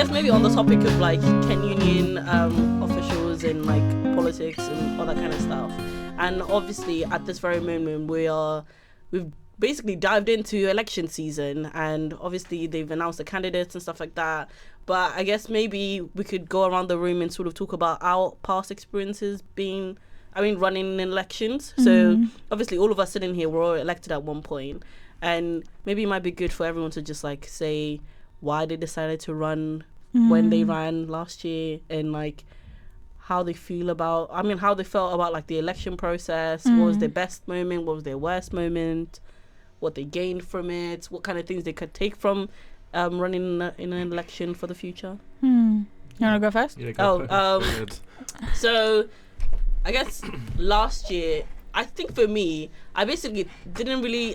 guess maybe on the topic of like Kent Union officials and like politics and all that kind of stuff. And obviously at this very moment we've basically dived into election season, and obviously they've announced the candidates and stuff like that. But I guess maybe we could go around the room and sort of talk about our past experiences running in elections. So obviously all of us sitting here were all elected at one point, and maybe it might be good for everyone to just like say why they decided to run when they ran last year, and like how they felt about like the election process. What was their best moment? What was their worst moment? What they gained from it? What kind of things they could take from running in an election for the future? You want to go first? Yeah, go first. So I guess last year, I think for me, I basically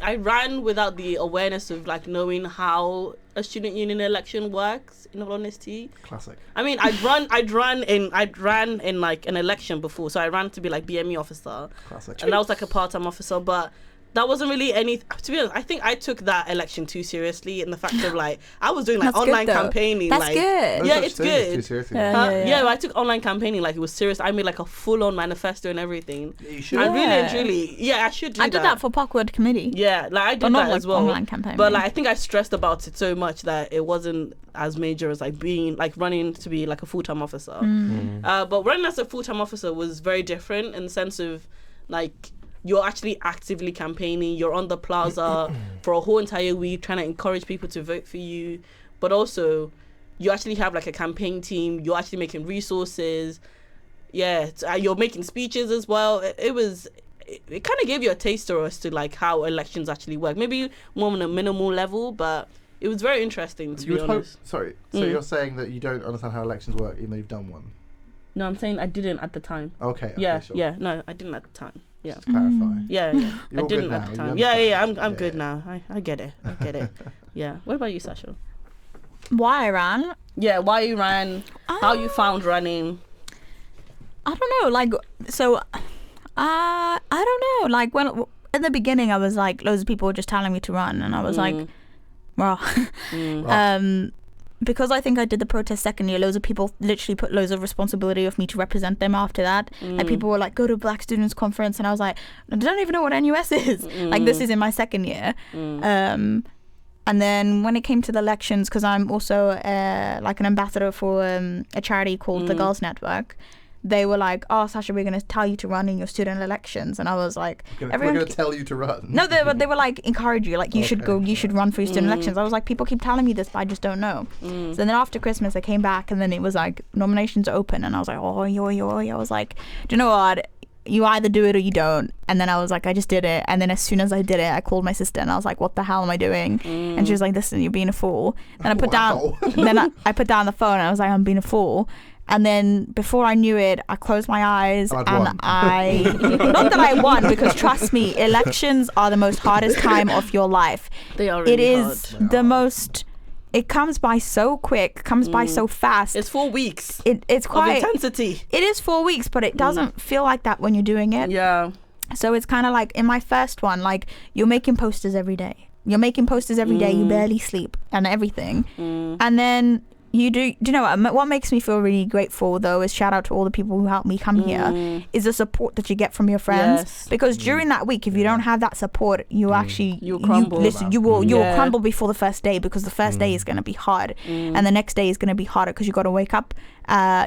I ran without the awareness of like knowing how a student union election works, in all honesty. Classic. I mean, I'd ran in like an election before, so I ran to be like BME officer. Classic. And I was like a part-time officer, but that wasn't really to be honest, I think I took that election too seriously, in the fact of like I was doing like That's online good, though. campaigning. That's like, good. Yeah, it's good. Too seriously. Yeah, I took online campaigning like it was serious. I made like a full-on manifesto and everything. You should. I really and truly, I should do that. I did that for Parkwood Committee. Yeah, like I did But not that like as well. online campaigning. But like I think I stressed about it so much that it wasn't as major as like being like running to be like a full-time officer. But running as a full-time officer was very different in the sense of like you're actually actively campaigning. You're on the plaza for a whole entire week trying to encourage people to vote for you. But also, you actually have like a campaign team. You're actually making resources. Yeah, you're making speeches as well. It kind of gave you a taster as to like how elections actually work. Maybe more on a minimal level, but it was very interesting to be honest. So you're saying that you don't understand how elections work even though you've done one? No, I'm saying I didn't at the time. Okay. Sure. No, I didn't at the time. Yeah. Just clarify. Yeah. You're I didn't good at now, the you time. understand. I'm good now. I get it. Yeah. What about you, Sasha? Why I ran? Yeah, why you ran, how you found running. I don't know. Like, so, I don't know. Like, when in the beginning, I was like, loads of people were just telling me to run, and I was like, well, because I think I did the protest second year, loads of people literally put loads of responsibility of me to represent them after that. Like, people were like, go to Black Students Conference, and I was like, I don't even know what NUS is. Like, this is in my second year. And then when it came to the elections, because I'm also like an ambassador for a charity called the Girls Network, they were like, oh, Sasha, we're going to tell you to run in your student elections. And I was like, We're going to tell you to run. No, they were like, encourage you. Like, you should go, you should run for your student elections. I was like, people keep telling me this, but I just don't know. So then after Christmas, I came back, and then it was like, nominations are open. And I was like, I was like, do you know what? You either do it or you don't. And then I was like, I just did it. And then as soon as I did it, I called my sister, and I was like, what the hell am I doing? And she was like, listen, you're being a fool. And I put down, then I put down the phone, and I was like, I'm being a fool. And then before I knew it, I closed my eyes and I not that I won, because trust me, elections are the most hardest time of your life. They are really It is hard. the most, it comes by so quick, comes by so fast. It's 4 weeks It's of quite, intensity. it is 4 weeks, but it doesn't feel like that when you're doing it. Yeah. So it's kind of like in my first one, like you're making posters every day. You barely sleep and everything. And then you do you know what makes me feel really grateful though is shout out to all the people who helped me come here is the support that you get from your friends, because during that week, if you don't have that support, you actually You'll crumble. you will crumble before the first day, because the first day is going to be hard and the next day is going to be harder, because you got to wake up,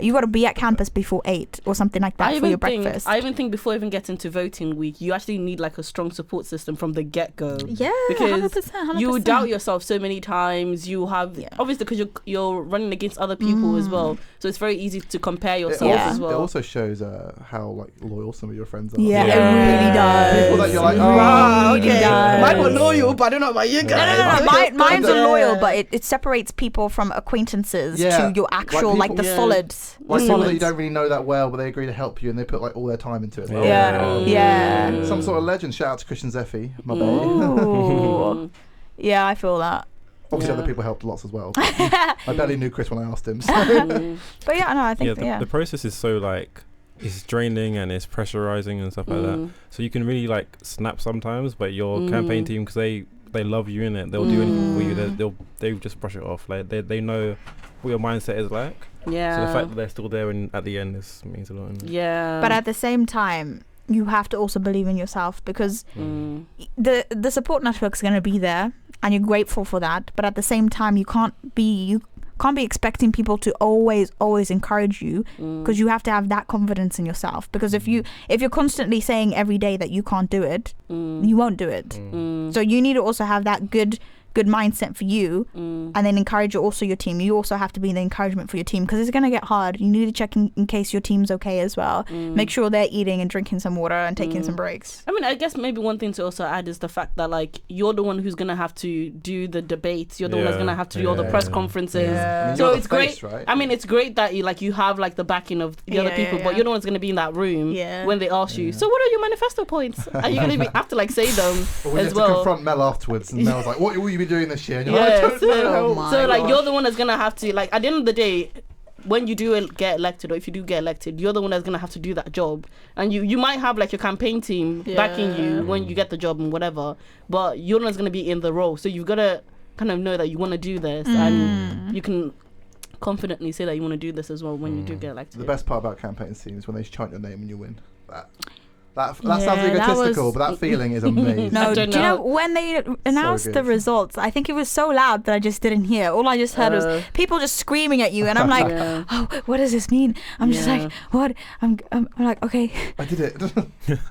you got to be at campus before 8 or something like that for your breakfast. I even think before even getting to voting week, you actually need like a strong support system from the get-go. Yeah, because 100%. you doubt yourself so many times. You have obviously, because you're running against other people as well, so it's very easy to compare yourself as well. It also shows how like loyal some of your friends are. Yeah, it really does. People that you're like, Mine were loyal, but I don't know about you guys. No. Mine's are loyal, but it separates people from acquaintances to your actual, like the solids. Like people that you don't really know that well, but they agree to help you, and they put like all their time into it. Yeah. Some sort of legend. Shout out to Christian Zeffy, my baby. Ooh. Yeah, I feel that. Obviously, other people helped lots as well. I barely knew Chris when I asked him. So. But yeah, no, I think the process is so like, it's draining and it's pressurizing and stuff like that. So you can really like snap sometimes, but your campaign team, because they love you in it, they'll do anything for you. They'll just brush it off. Like they know what your mindset is like. Yeah. So the fact that they're still there and at the end means a lot. Innit? Yeah. But at the same time, you have to also believe in yourself, because the support network's going to be there and you're grateful for that. But at the same time, you can't be expecting people to always encourage you, because you have to have that confidence in yourself. Because if you're constantly saying every day that you can't do it, you won't do it. So you need to also have that good mindset for you, and then encourage also your team. You also have to be the encouragement for your team, because it's going to get hard. You need to check in case your team's okay as well. Make sure they're eating and drinking some water and taking some breaks. I mean, I guess maybe one thing to also add is the fact that like you're the one who's gonna have to do the debates. You're the one that's gonna have to do all the press conferences. I mean, So you're it's the face, great. right? I mean, it's great that you have like the backing of the other people, but you're the one that's gonna be in that room when they ask you. So what are your manifesto points? Are you gonna have to like say them Or we as have well? to confront Mel afterwards, and Mel's like, "What will you be doing this year?" And you're like, Yeah, "I don't know." Oh my so like gosh. you're the one that's gonna have to like at the end of the day, when you do get elected, or if you do get elected, you're the one that's gonna have to do that job. And you might have like your campaign team backing you when you get the job and whatever, but you're not gonna be in the role. So you've gotta kind of know that you want to do this, and you can confidently say that you want to do this as well when you do get elected. The best part about campaign scenes is when they chant your name and you win. That Yeah, sounds that egotistical, was- but that feeling is amazing. No, I do don't you know know. when they announced the good. results? I think it was so loud that I just didn't hear. All I just heard was people just screaming at you, and I'm like, Yeah. "Oh, what does this mean?" I'm just like, "What?" I'm like, "Okay." I did it.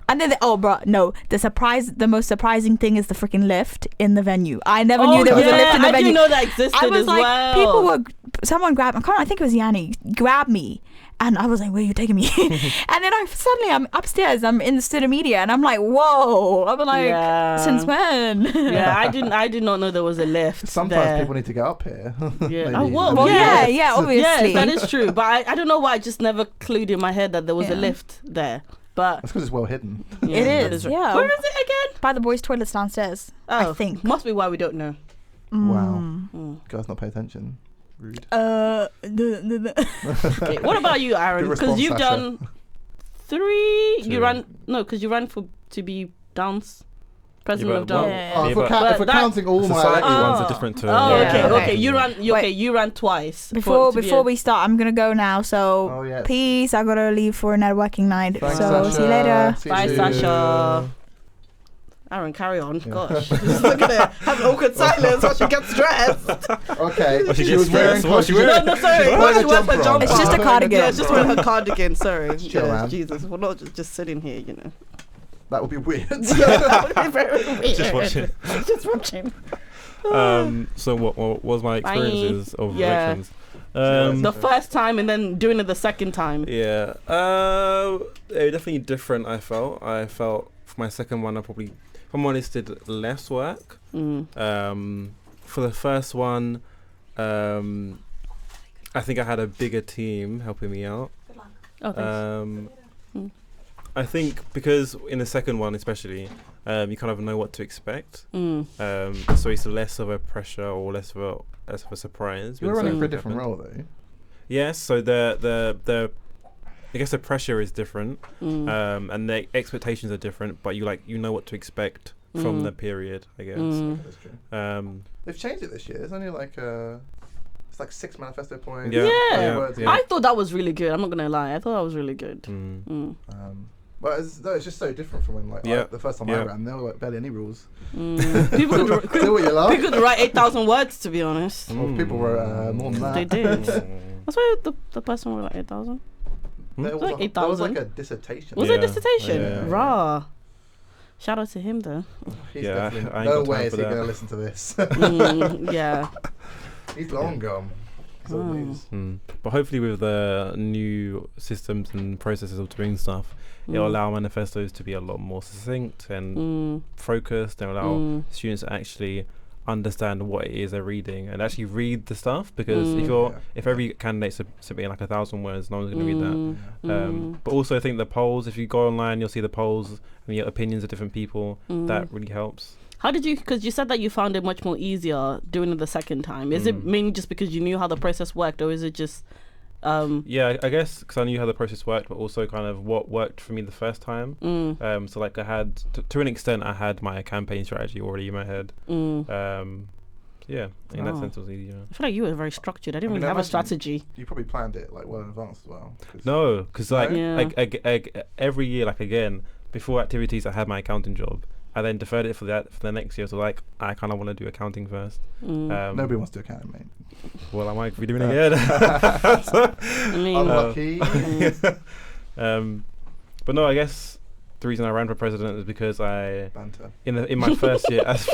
And then, the most surprising thing is the freaking lift in the venue. I never knew there was a lift in the I venue. didn't know that existed I was as like, well. someone grabbed, I think it was Yanni, grabbed me. And I was like, where are you taking me? And then I'm upstairs, I'm in the studio media, and I'm like, whoa. I'm like, since when? Yeah, I did not know there was a lift. Sometimes there. people need to get up here. Yeah. Maybe. Oh, well, Well, yeah. yeah, obviously. Yes, that is true. But I don't know why I just never clued in my head that there was a Yeah. lift there. But That's because it's well hidden. yeah, It that is, right. yeah. Where is it again? By the boys' toilets downstairs, Oh, I think. must be why we don't know. Wow. Guys not pay attention. Rude. Okay, what about you, Aaron? Good Because response, you've Sasha. done 3. Two. You ran because you ran to be Downs president Yeah, of but Downs. Yeah. Oh, Yeah, if we're, but if we're that- counting all my Society elections, runs Oh. a different term. Oh, Yeah. okay, Okay. okay. You ran twice. Before to be we start, I'm gonna go now. So Oh, yes. peace. I gotta leave for a networking night. Thanks, so Sasha. see you later. See you Bye, soon. Sasha. Aaron, carry on. Gosh, just look at it. Have an awkward silence while she gets dressed. Okay. Oh, she she gets was wearing stressed. What she clothes. wearing? No, sorry. She's She wearing a wears her jumper on. jumper. It's just a cardigan. Yeah, just wearing her cardigan. Sorry. Chill, Yeah, man. Jesus, we're not just sitting here, you know. That would be weird. That would be very weird. Just watching. Just watching. So what was my Bye. experiences of Yeah. elections? The first time and then doing it the second time. Yeah, they were definitely different. I felt for my second one, I probably, if I'm honest, did less work. For the first one, I think I had a bigger team helping me out. Oh, thanks. I think because in the second one, especially, you kind of know what to expect. So it's less of a pressure or less of a surprise. You're when running for a something different happens. role, though. Yes, so the I guess the pressure is different, and the expectations are different, but you know what to expect from the period, I guess. That's true. They've They've changed it this year. It's only like it's like 6 manifesto points. Yeah, Yeah. words. yeah. I thought that was really good. I'm not gonna lie. I thought that was really good. But it's just so different from when the first time I Yeah. ran, there were like barely any rules. People Do could, what you love. people could write 8,000 words, to be honest. Well, people were more than that. They did. That's why the person wrote like 8,000. There It's was, like there was 8,000. like a dissertation. Was Yeah. it a dissertation? Yeah. Rah. Shout out to him though. He's Yeah, definitely, I ain't no got way time is for he that. going to listen to this. Yeah. He's long gone. He's old news. But hopefully with the new systems and processes of doing stuff, it'll allow manifestos to be a lot more succinct and focused, and allow students to actually understand what it is they're reading and actually read the stuff, because if every candidate's submitting like 1,000 words, no one's going to read that. But also I think the polls, if you go online, you'll see the polls and your opinions of different people. That really helps. How did you, because you said that you found it much more easier doing it the second time. Is it mainly just because you knew how the process worked, or is it just... Yeah, I guess because I knew how the process worked, but also kind of what worked for me the first time. So like I had, to an extent, I had my campaign strategy already in my head. yeah, in that Oh. sense, it was easier. I feel like you were very structured. I didn't I mean, really have a imagine- strategy. You probably planned it like well in advance as well. 'cause- No, because like, Yeah. every year, like again, before activities, I had my accounting job. I then deferred it for the next year. So like, I kind of want to do accounting first. Nobody wants to do accounting, mate. Well, I might be doing it again. I mean, Unlucky. But no, I guess the reason I ran for president is because Banter. in my first year as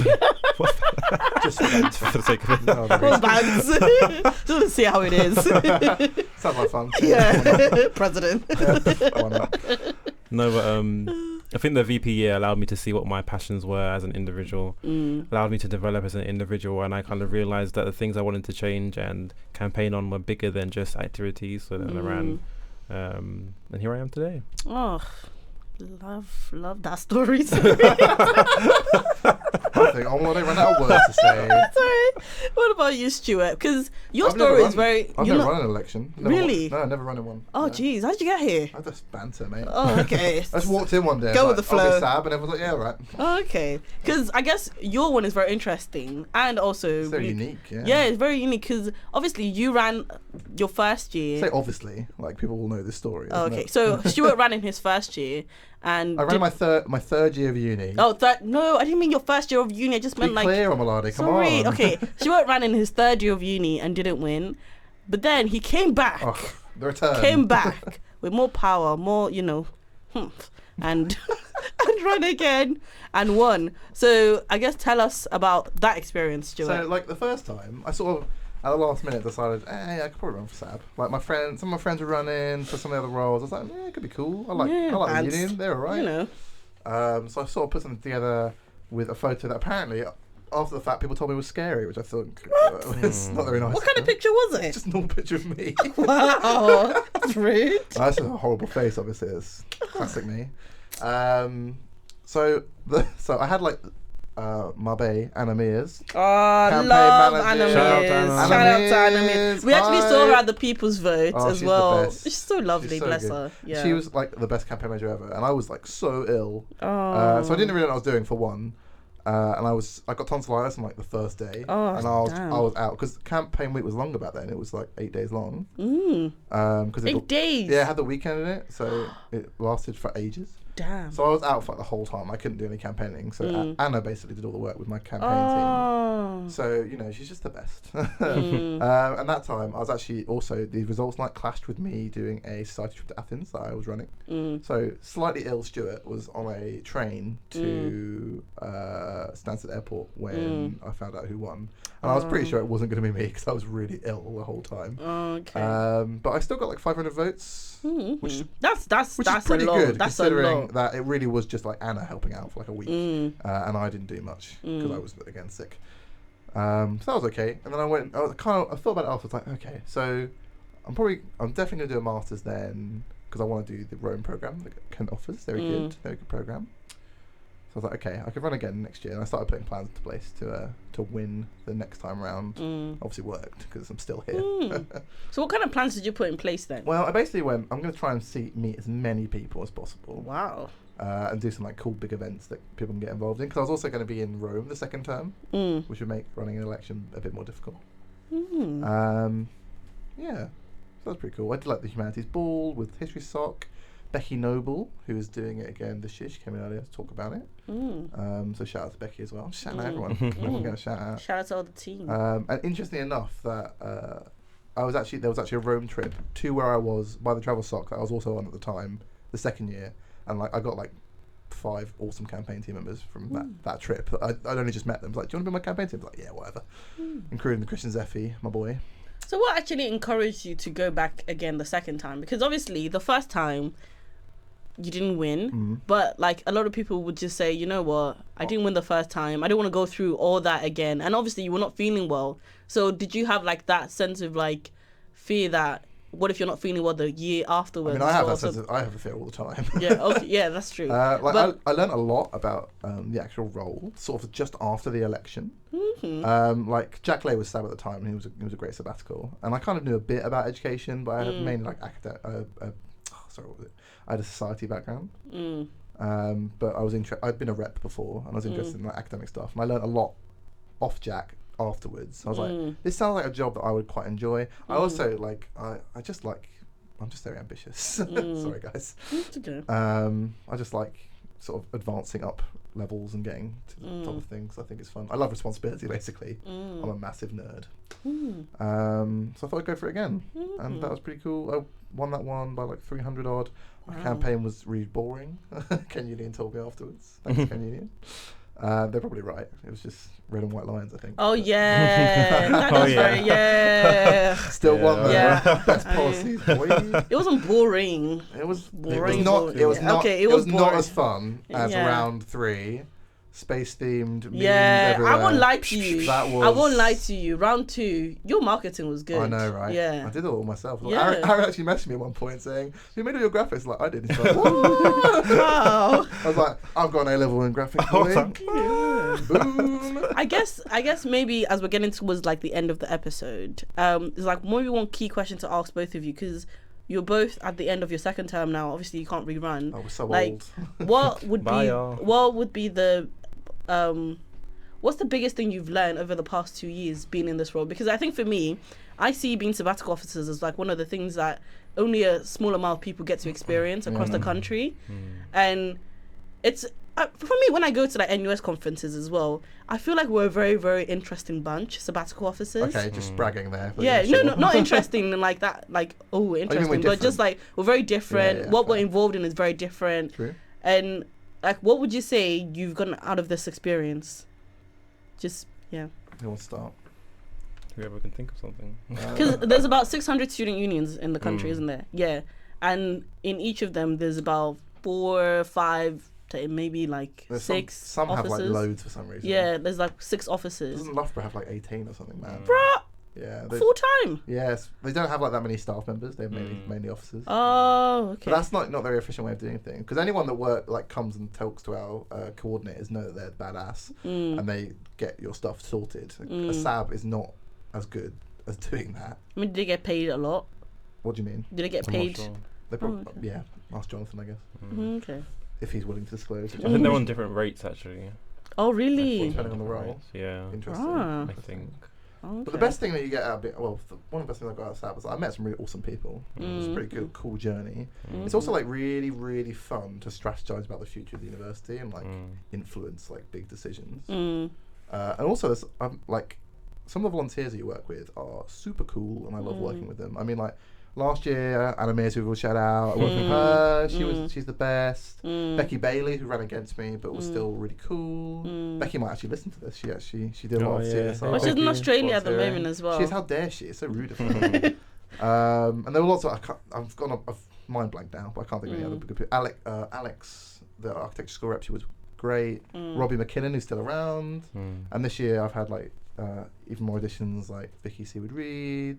Just for banter. for the sake of it. No other Well, reason. bands. Just want to see how it is. Sounds like fun. Yeah, president. Why not? No, but I think the VP year allowed me to see what my passions were as an individual, allowed me to develop as an individual, and I kind of realized that the things I wanted to change and campaign on were bigger than just activities. So then I ran, and here I am today. Oh, love that story. I think, oh, well, they ran out of words to say. Sorry. What about you, Stuart? Because your I've never story is run- very. I've you're never not- run an election. Never Really? No, I've never run in one. Oh, No. jeez. How did you get here? I just banter, mate. Oh, okay. I just walked in one day. Go I was with the like, flow. I'll be Sab, and everyone's like, yeah, right. Oh, okay. Because I guess your one is very interesting and also. It's so unique, yeah. Yeah, it's very unique because obviously you ran your first year. Say obviously, like people will know this story. Oh, isn't okay. it? So Stuart ran in his first year, and I ran my third year of uni. Oh, no, I didn't mean your first year of uni. I just Be meant like. clear, Omalade, come Sorry. on. Okay. Stuart ran in his third year of uni and didn't win, but then he came back. Oh, the return. Came back with more power, more and and ran again and won. So I guess tell us about that experience, Stuart. So, like the first time, I sort of at the last minute decided, I could probably run for Sab. Like some of my friends were running for some of the other roles. I was like, it could be cool. I like the bands, union. They're alright. So I sort of put something together with a photo that apparently, after the fact, people told me was scary, which I thought was not very nice. What kind of picture was it? Just a normal picture of me. Wow, that's rude. That's a horrible face, obviously. It's classic me. So I had like Mabe, Anna Mears. Oh, Campaign love manager. Anna Shout out to Mears. Anna. Shout out to Anna Mears. We actually saw her Hi. at the People's Vote Oh, as she's the well. best. She's so lovely, She's so bless good. her. Yeah. She was like the best campaign manager ever, and I was like so ill. Oh. So I didn't really know what I was doing for one. And I got tonsillitis on like the first day, Oh, and I damn. was out because campaign week was longer back then. It was like 8 days long. Because 8 days. Yeah, it had the weekend in it, so it lasted for ages. Damn. So I was out for like, the whole time. I couldn't do any campaigning. So Anna basically did all the work with my campaign Oh. team. So, she's just the best. And that time, I was actually also, the results night clashed with me doing a society trip to Athens that I was running. So, slightly ill Stuart was on a train to Stansted Airport when I found out who won. And I was pretty sure it wasn't going to be me because I was really ill the whole time. Okay. But I still got like 500 votes, which That's is pretty a lot. good That's a considering lot. that it really was just like Anna helping out for like a week, and I didn't do much because I was again sick. So that was okay. And then I thought about it after. I was like, okay, so I'm definitely gonna do a masters then because I want to do the Rome program that Kent offers. Very good program. So I was like, okay, I could run again next year, and I started putting plans into place to win the next time round. Obviously worked because I'm still here. So what kind of plans did you put in place then? Well, I basically went, I'm going to try and meet as many people as possible. Wow. And do some like cool big events that people can get involved in. Because I was also going to be in Rome the second term, which would make running an election a bit more difficult. Yeah, so that's pretty cool. I did like the Humanities Ball with History Sock. Becky Noble, who is doing it again this year, she came in earlier to talk about it. So shout out to Becky as well. Shout out everyone. Everyone get a shout out. Shout out to all the team. And interestingly enough, that there was actually a Rome trip to where I was by the travel sock that I was also on at the time, the second year, and like I got like 5 awesome campaign team members from that trip. I'd only just met them. I was like, do you want to be my campaign team? I was like, yeah, whatever. Including the Christian Zeffie, my boy. So what actually encouraged you to go back again the second time? Because obviously the first time you didn't win, but like a lot of people would just say, you know what, I didn't win the first time. I don't want to go through all that again. And obviously you were not feeling well. So did you have like that sense of like fear that what if you're not feeling well the year afterwards? I mean, I have I have a fear all the time. Yeah, okay, yeah, that's true. I learned a lot about the actual role, sort of just after the election. Like Jack Lay was Sab at the time, and he was a great sabbatical, and I kind of knew a bit about education, but I had mainly like what was it? I had a society background, but I'd been a rep before, and I was interested in like academic stuff, and I learned a lot off Jack afterwards. I was like, this sounds like a job that I would quite enjoy. I also like, I'm just very ambitious. Sorry, guys. It's okay. I just like sort of advancing up levels and getting to the top of things. I think it's fun. I love responsibility, basically. I'm a massive nerd. So I thought I'd go for it again. And that was pretty cool. I won that one by like 300 odd. My campaign was really boring. Ken Union told me afterwards. Thanks, Ken Union. They're probably right. It was just red and white lines, I think. Oh yeah, that was right. Yeah. Still won the Yeah. best policies, boy. It wasn't boring. It was Boring. not. It was Yeah. not. Okay, it was not boring. as fun as Yeah. round 3. Space themed. Yeah, everywhere. I won't lie to you. That was. I won't lie to you. Round 2, your marketing was good. I know, right? Yeah. I did it all myself. Yeah. Aaron actually messaged me at one point saying, "You made all your graphics." Like I did. He's like, "What?" Wow. I was like, "I've got an A-level in graphics." Boom. I guess maybe as we're getting towards like the end of the episode, it's like maybe one key question to ask both of you, because you're both at the end of your second term now. Obviously, you can't rerun. I was so Like, old. what would Bye, be y'all. what would be the what's the biggest thing you've learned over the past 2 years being in this role? Because I think for me, I see being sabbatical officers as like one of the things that only a small amount of people get to experience across the country, and it's for me when I go to like NUS conferences as well, I feel like we're a very, very interesting bunch, sabbatical officers. Okay, just bragging there. but Yeah, sure. no, not interesting in like that, like, oh, interesting, but just different? like we're very different. Yeah, what we're fair. involved in is very different. True. And like, what would you say you've gotten out of this experience? Just, yeah. Who wants to start? Whoever can think of something. Because there's about 600 student unions in the country, isn't there? Yeah. And in each of them, there's about 4 or 5 to maybe like There's 6 some officers. have like loads for some reason. Yeah, there's like 6 officers. Doesn't Loughborough have like 18 or something, man? Bruh, Yeah. full time. Yes, they don't have like that many staff members. They have mainly officers. Oh, okay. But that's not a very efficient way of doing things. Because anyone that comes and talks to our coordinators know that they're badass and they get your stuff sorted. A SAB is not as good as doing that. I mean, did they get paid a lot? What do you mean? Did they get I'm not paid? sure. They probably okay. yeah. Ask Jonathan, I guess, Okay. if he's willing to disclose. I think they're on different rates actually. Oh, really? Depending on the role. Rates, yeah. Interesting. Ah. I think. Oh, But the best thing that you get out of it, well, one of the best things I got out of SAB was I met some really awesome people. It was a pretty good, cool journey. It's also like really, really fun to strategize about the future of the university and like influence like big decisions. And also, there's like some of the volunteers that you work with are super cool, and I love working with them. I mean, like last year, Anna Mears, who will shout out, I worked with her. She's the best. Becky Bailey, who ran against me, but was still really cool. Becky might actually listen to this. She did a lot of CSR. Well, she's in Okay. Australia at the Volunteering. moment as well. She's how dare she? It's so rude of her. And there were lots of I've mind blank now, but I can't think of any other good people. Alex, the architecture school rep, she was great. Robbie McKinnon, who's still around. And this year I've had like even more additions like Vicky Seawood Reed,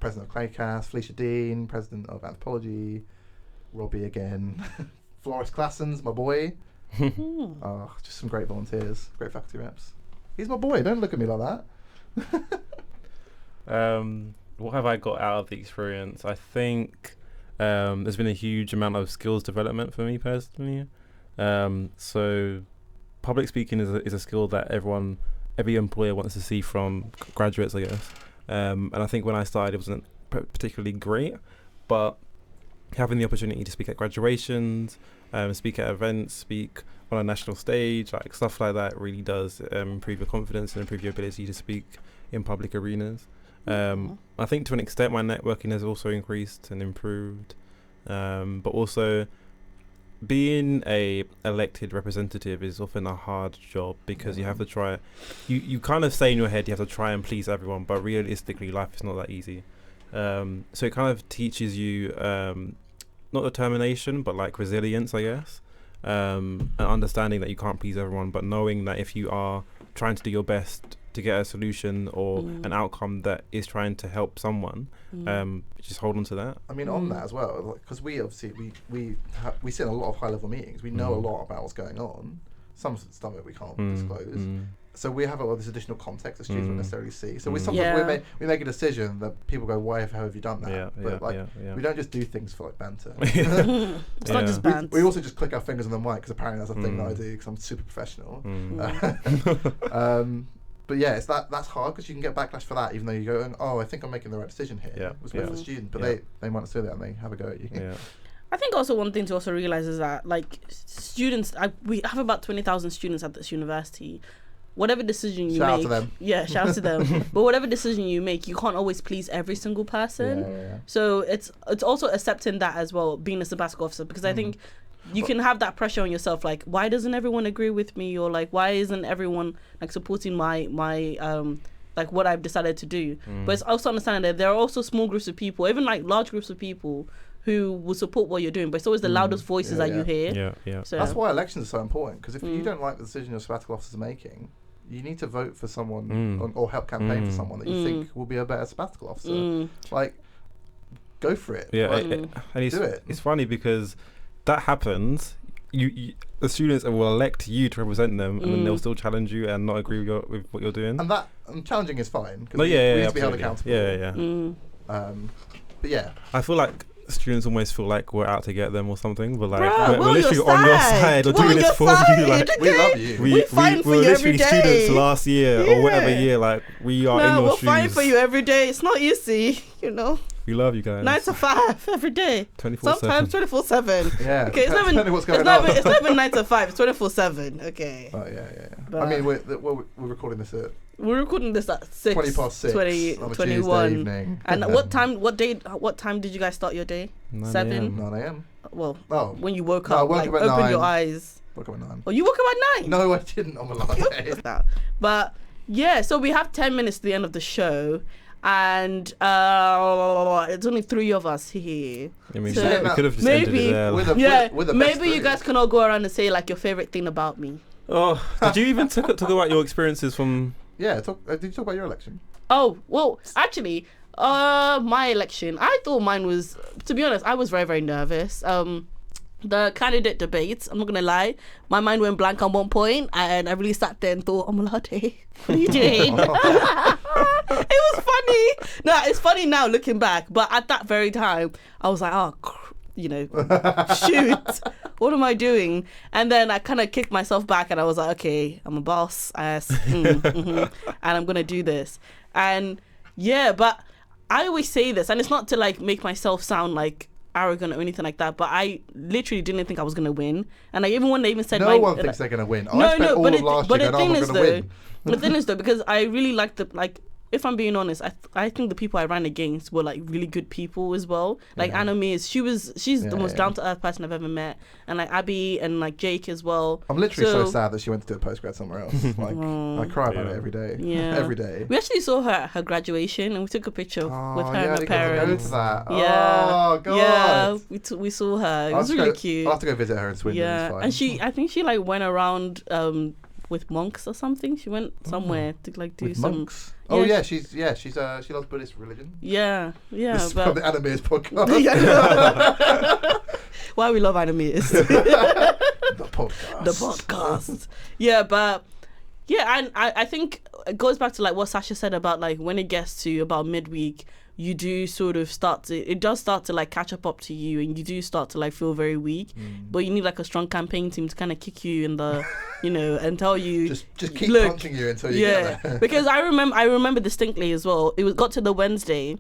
president of Claycast, Felicia Dean, president of Anthropology, Robbie again, Floris Classens, my boy. Just some great volunteers, great faculty reps. He's my boy. Don't look at me like that. What have I got out of the experience? I think there's been a huge amount of skills development for me personally. So public speaking is a skill that every employer wants to see from graduates, I guess. And I think when I started, it wasn't particularly great, but having the opportunity to speak at graduations, speak at events, speak on a national stage, like stuff like that really does improve your confidence and improve your ability to speak in public arenas. I think to an extent my networking has also increased and improved, but also being a elected representative is often a hard job because you have to try, you kind of say in your head you have to try and please everyone, but realistically life is not that easy. So it kind of teaches you not determination but like resilience, I guess, and understanding that you can't please everyone, but knowing that if you are trying to do your best to get a solution or an outcome that is trying to help someone, just hold on to that. I mean, on that as well, because we obviously we sit in a lot of high level meetings. We know a lot about what's going on. Some of it we can't disclose. So we have all this additional context that students won't necessarily see. So we sometimes we make a decision that people go, "Why have you done that?" We don't just do things for like banter. It's not just bands. We also just click our fingers on the mic because apparently that's a thing that I do because I'm super professional. But yeah, that's hard because you can get backlash for that, even though you go, oh, I think I'm making the right decision here. Yeah, With yeah. the student, but Yeah. they might not say that and they have a go at you. Yeah. I think also one thing to also realize is that like students, we have about 20,000 students at this university. Whatever decision you Shout out make, to them. yeah, shout out to them. But whatever decision you make, you can't always please every single person. Yeah. So it's also accepting that as well, being a sabbatical officer, because I think you can have that pressure on yourself, like why doesn't everyone agree with me, or like why isn't everyone like supporting my like what I've decided to do. But it's also understanding that there are also small groups of people, even like large groups of people, who will support what you're doing, but it's always the loudest voices that you hear. Yeah. So That's why elections are so important, because if you don't like the decision your sabbatical officers are making, you need to vote for someone or help campaign for someone that you think will be a better sabbatical officer. Like, go for it. Yeah, Like, and it's, do it. it's funny because that happens. You the students will elect you to represent them, and then they'll still challenge you and not agree with what you're doing. And challenging is fine, because No, we need to be held absolutely. accountable. But yeah, I feel like students almost feel like we're out to get them or something, but like Bruh, we're literally on your side. We're We're on doing your this for side. you. Like we love you. We fight for were you every literally day. students last year or whatever Yeah. year. Like we are in no, your we're shoes. fighting for you every day. It's not easy, you know. We love you guys. 9 to 5 every day. 24/7. Sometimes 24/7. Yeah. Okay, it's not even what's going on. it's not even 9 to 5. It's 24/7. Okay. Oh yeah. But- I mean, we're recording this at We're recording this at 6. 20 past 6 20, on a 21. Tuesday evening. And what time did you guys start your day? 9 7? a.m. 9 a.m. Well, Oh, when you woke No, I up, woke like up at open 9. your eyes. woke up at 9. Oh, you woke up at 9? No, I didn't on the last day. That. But yeah, so we have 10 minutes to the end of the show, and it's only 3 of us here. I mean, So we could have just maybe- ended it there. We're the- Yeah, we're the best maybe you three. guys can all go around and say like your favorite thing about me. Oh, did you even talk about your experiences from? Yeah, did you talk about your election? Oh, well, actually, my election, I thought mine was, to be honest, I was very, very nervous. The candidate debates, I'm not going to lie, my mind went blank on one point, and I really sat there and thought, Omalade, what are you doing? It was funny. No, it's funny now looking back, but at that very time, I was like, shoot, what am I doing? And then I kind of kicked myself back and I was like, okay, I'm a boss ass, and I'm going to do this. And yeah, but I always say this, and it's not to like make myself sound like arrogant or anything like that, but I literally didn't think I was going to win. And like, even when they even said No one thinks they're going to win. I spent all of last year going, I'm not going to win. The thing is though, because I really like if I'm being honest, I think the people I ran against were like really good people as well. Like Anna Mears, she's the most down to earth person I've ever met, and like Abby and like Jake as well. I'm literally so sad that she went to do a postgrad somewhere else. Like I cry about it every day. Yeah. Every day. We actually saw her graduation, and we took a picture with her and her I parents. go to that. Yeah. Oh god. Yeah, we saw her. It was really cute. I'll have to go visit her in Swindon. Yeah, It's fine. and I think she like went around with monks or something. She went somewhere to like do With some monks. Oh yeah, she loves Buddhist religion. Yeah, This is but from the Anna Mears podcast. why we love animes. The podcast. The podcast. Yeah, but yeah, and I think it goes back to like what Sasha said about like when it gets to about midweek, you do sort of it does start to like catch up to you, and you do start to like feel very weak, but you need like a strong campaign team to kind of kick you in the, and tell you just keep look, punching you until you get there. Because I remember distinctly as well. It got to the Wednesday,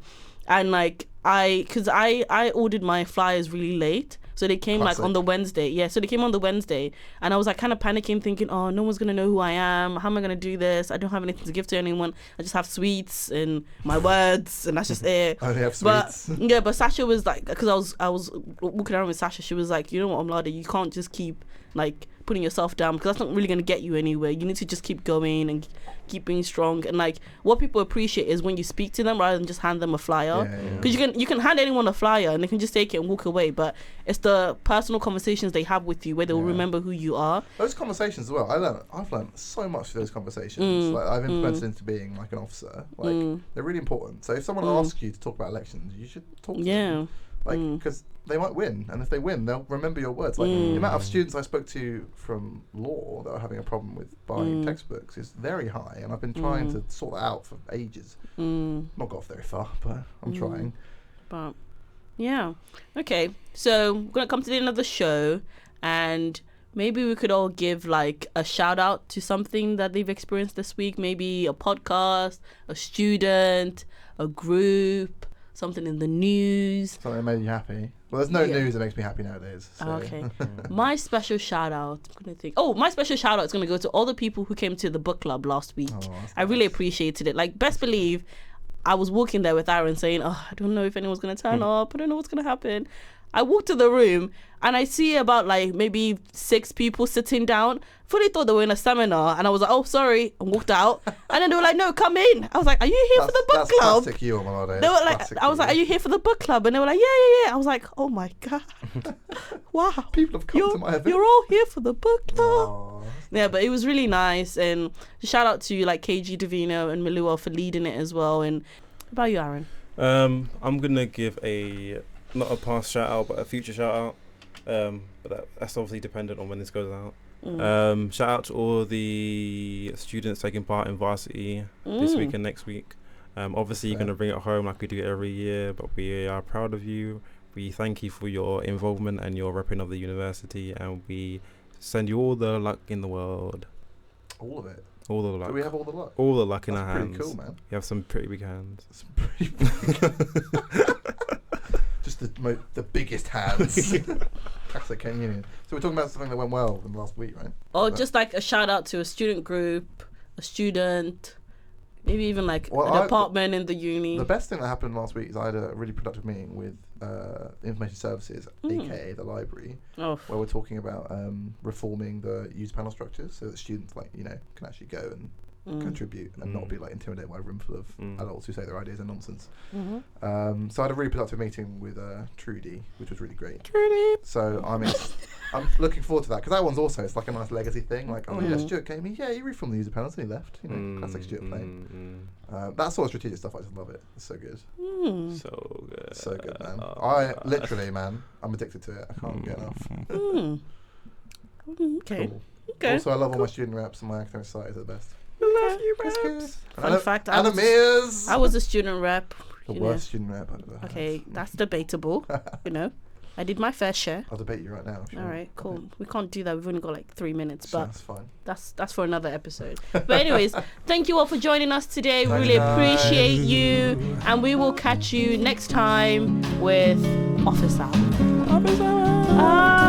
and like I ordered my flyers really late. So they came like on the Wednesday. Yeah, so they came on the Wednesday. And I was like kind of panicking, thinking, oh, no one's going to know who I am. How am I going to do this? I don't have anything to give to anyone. I just have sweets and my words, and that's just it. I only have sweets. But Sasha was like, because I was walking around with Sasha, she was like, you know what, Omlade, you can't just keep like putting yourself down, because that's not really going to get you anywhere. You need to just keep going and keep being strong. And like what people appreciate is when you speak to them rather than just hand them a flyer, because you can hand anyone a flyer and they can just take it and walk away, but it's the personal conversations they have with you where they'll remember who you are. Those conversations as well, I've learned so much through those conversations. Like I've implemented into being like an officer. Like they're really important. So if someone asks you to talk about elections, you should talk to them. Like, because they might win, and if they win, they'll remember your words. Like the amount of students I spoke to from law that are having a problem with buying textbooks is very high, and I've been trying to sort that out for ages. Not got off very far, but I'm trying. But yeah, okay. So we're gonna come to the end of the show, and maybe we could all give like a shout out to something that they've experienced this week. Maybe a podcast, a student, a group, something in the news. Something that made you happy. Well, there's no Yeah. news that makes me happy nowadays. So. Okay. My special shout out, I'm gonna think. Oh, my special shout out is gonna go to all the people who came to the book club last week. Oh, that's I really nice. appreciated it. Like, best believe, I was walking there with Aaron saying, "Oh, I don't know if anyone's gonna turn up. I don't know what's gonna happen." I walked to the room and I see about like maybe 6 people sitting down. Fully thought they were in a seminar, and I was like, "Oh, sorry," and walked out. And then they were like, "No, come in." I was like, "Are you here for the book That's club?" classic you, Malade. They were like, I was like, "Are you here for the book club?" And they were like, "Yeah." I was like, "Oh my god, wow, People have come to my event. you're all here for the book club." Aw. Yeah, but it was really nice, and shout out to like KG Davino and Milua for leading it as well. And what about you, Aaron? I'm gonna give not a past shout out, but a future shout out. But that's obviously dependent on when this goes out. Shout out to all the students taking part in varsity this week and next week. Obviously, you're Fair. gonna bring it home like we do every year, but we are proud of you. We thank you for your involvement and your repping of the university, and we send you all the luck in the world. All of it. All the luck. Do we have all the luck? all the luck in That's our pretty hands. cool, man. You have some pretty big hands. It's pretty big. Just the biggest hands. Classic Ken Union. So we're talking about something that went well in the last week, right? Or But- just like a shout out to a student group, a student, maybe even like Well, a department in the uni. The best thing that happened last week is I had a really productive meeting with Information Services, aka the library, Oh, where we're talking about reforming the user panel structures so that students can actually go and contribute and not be like intimidated by a room full of adults who say their ideas are nonsense. So I had a really productive meeting with Trudy, which was really great. Trudy. So I'm looking forward to that because that one's also, it's like a nice legacy thing. Like, oh yeah, Stuart came in, yeah, he reformed the user panels and he left. Classic Stuart playing. That sort of strategic stuff, I just love it. It's so good. So good. So good, man. Oh, I'm addicted to it. I can't get enough. Okay. Cool. Okay. Also, I love all my student reps and my academic societies are the best. Love you, It's good. reps. Fun fact, I Anna was- Mears. I was a student rep. the you know. worst student rep I've ever had. Okay, that's debatable. I did my fair share. I'll debate you right now. if you All want. right, cool. We can't do that. We've only got like 3 minutes, but That's fine. that's for another episode. But anyways, thank you all for joining us today. Thanks, Really guys. appreciate you, and we will catch you next time with Office Hour. Office Hour.